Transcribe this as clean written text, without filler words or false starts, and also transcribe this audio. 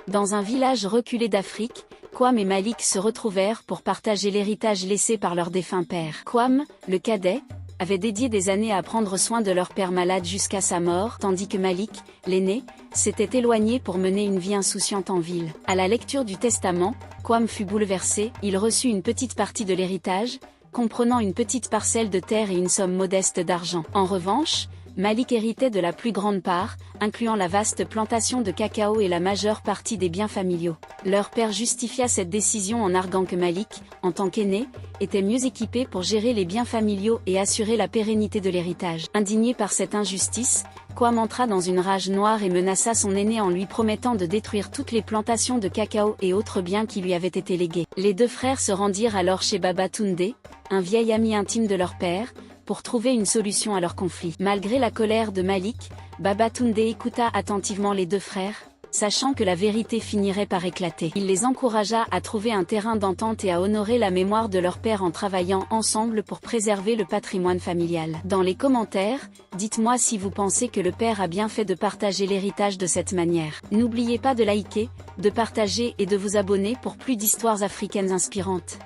Dans un village reculé d'Afrique, Kwame et Malik se retrouvèrent pour partager l'héritage laissé par leur défunt père. Kwame, le cadet, avait dédié des années à prendre soin de leur père malade jusqu'à sa mort, tandis que Malik, l'aîné, s'était éloigné pour mener une vie insouciante en ville. À la lecture du testament, Kwame fut bouleversé, il reçut une petite partie de l'héritage, comprenant une petite parcelle de terre et une somme modeste d'argent. En revanche, Malik héritait de la plus grande part, incluant la vaste plantation de cacao et la majeure partie des biens familiaux. Leur père justifia cette décision en arguant que Malik, en tant qu'aîné, était mieux équipé pour gérer les biens familiaux et assurer la pérennité de l'héritage. Indigné par cette injustice, Kwame entra dans une rage noire et menaça son aîné en lui promettant de détruire toutes les plantations de cacao et autres biens qui lui avaient été légués. Les deux frères se rendirent alors chez Babatunde, un vieil ami intime de leur père, pour trouver une solution à leur conflit. Malgré la colère de Malik, Babatunde écouta attentivement les deux frères, sachant que la vérité finirait par éclater. Il les encouragea à trouver un terrain d'entente et à honorer la mémoire de leur père en travaillant ensemble pour préserver le patrimoine familial. Dans les commentaires, dites-moi si vous pensez que le père a bien fait de partager l'héritage de cette manière. N'oubliez pas de liker, de partager et de vous abonner pour plus d'histoires africaines inspirantes.